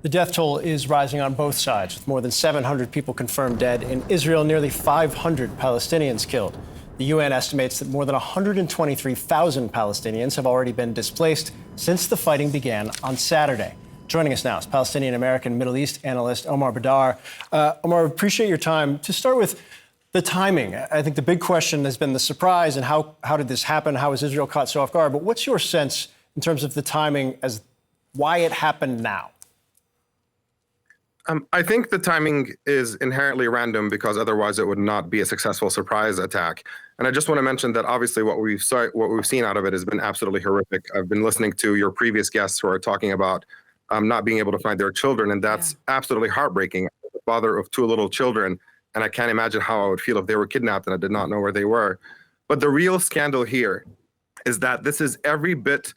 The death toll is rising on both sides, with more than 700 people confirmed dead. In Israel, nearly 500 Palestinians killed. The UN estimates that more than 123,000 Palestinians have already been displaced since the fighting began on Saturday. Joining us now is Palestinian-American Middle East analyst Omar Badar. Omar, appreciate your time. To start with the timing, I think the big question has been the surprise and how did this happen? How was Israel caught so off guard? But what's your sense in terms of the timing as why it happened now? I think the timing is inherently random because otherwise it would not be a successful surprise attack. And I just want to mention that obviously what we've seen out of it has been absolutely horrific. I've been listening to your previous guests who are talking about not being able to find their children, and that's absolutely heartbreaking. I'm the father of two little children, and I can't imagine how I would feel if they were kidnapped and I did not know where they were. But the real scandal here is that this is every bit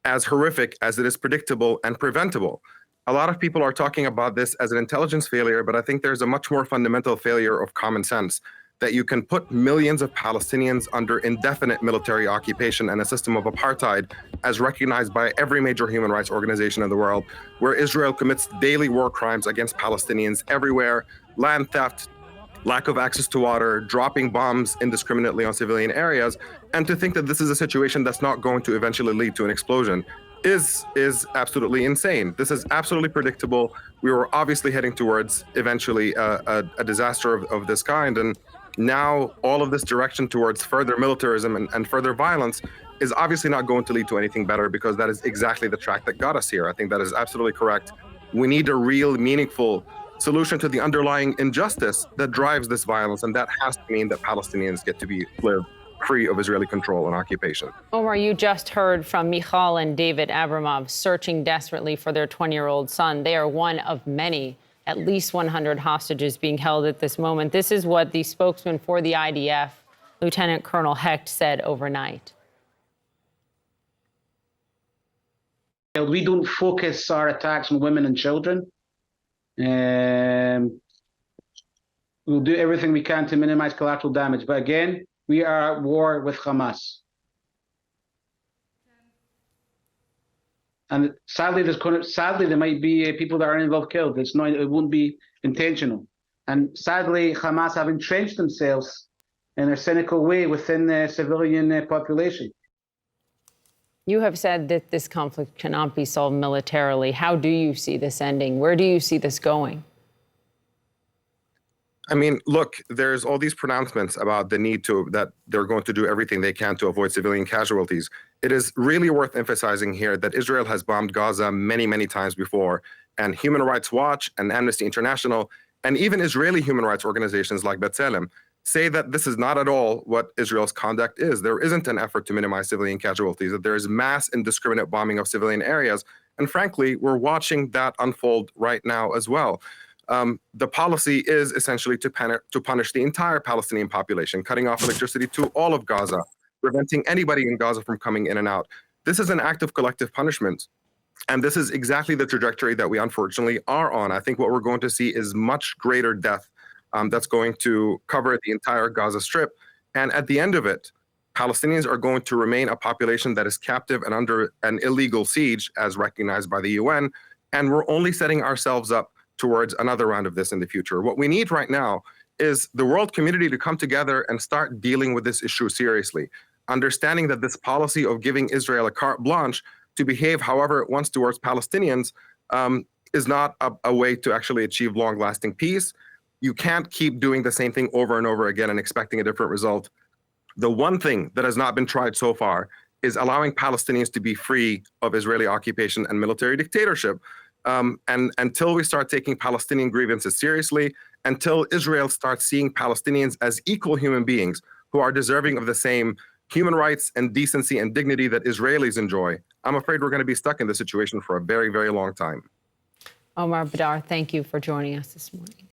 as horrific as it is predictable and preventable. A lot of people are talking about this as an intelligence failure, but I think there's a much more fundamental failure of common sense, that you can put millions of Palestinians under indefinite military occupation and a system of apartheid as recognized by every major human rights organization in the world, where Israel commits daily war crimes against Palestinians everywhere, land theft, lack of access to water, dropping bombs indiscriminately on civilian areas, and to think that this is a situation that's not going to eventually lead to an explosion is absolutely insane. This is absolutely predictable. We were obviously heading towards eventually a disaster of this kind, and now all of this direction towards further militarism and further violence is obviously not going to lead to anything better, because that is exactly the track that got us here. I think that is absolutely correct. We need a real, meaningful solution to the underlying injustice that drives this violence, and that has to mean that Palestinians get to live free of Israeli control and occupation. Omar, you just heard from Michal and David Abramov searching desperately for their 20-year-old son. They are one of many, at least 100 hostages being held at this moment. This is what the spokesman for the IDF, Lieutenant Colonel Hecht, said overnight. We don't focus our attacks on women and children. We'll do everything we can to minimize collateral damage. But again, we are at war with Hamas. And sadly, there might be people that are involved killed. It won't be intentional. And sadly, Hamas have entrenched themselves in a cynical way within the civilian population. You have said that this conflict cannot be solved militarily. How do you see this ending? Where do you see this going? I mean, look, there's all these pronouncements about the need that they're going to do everything they can to avoid civilian casualties. It is really worth emphasizing here that Israel has bombed Gaza many, many times before, and Human Rights Watch and Amnesty International, and even Israeli human rights organizations like B'Tselem, say that this is not at all what Israel's conduct is. There isn't an effort to minimize civilian casualties, that there is mass indiscriminate bombing of civilian areas. And frankly, we're watching that unfold right now as well. The policy is essentially to punish the entire Palestinian population, cutting off electricity to all of Gaza, preventing anybody in Gaza from coming in and out. This is an act of collective punishment. And this is exactly the trajectory that we unfortunately are on. I think what we're going to see is much greater death that's going to cover the entire Gaza Strip. And at the end of it, Palestinians are going to remain a population that is captive and under an illegal siege, as recognized by the UN. And we're only setting ourselves up towards another round of this in the future. What we need right now is the world community to come together and start dealing with this issue seriously, understanding that this policy of giving Israel a carte blanche to behave however it wants towards Palestinians is not a way to actually achieve long-lasting peace. You can't keep doing the same thing over and over again and expecting a different result. The one thing that has not been tried so far is allowing Palestinians to be free of Israeli occupation and military dictatorship. And until we start taking Palestinian grievances seriously, until Israel starts seeing Palestinians as equal human beings who are deserving of the same human rights and decency and dignity that Israelis enjoy, I'm afraid we're going to be stuck in this situation for a very, very long time. Omar Badar, thank you for joining us this morning.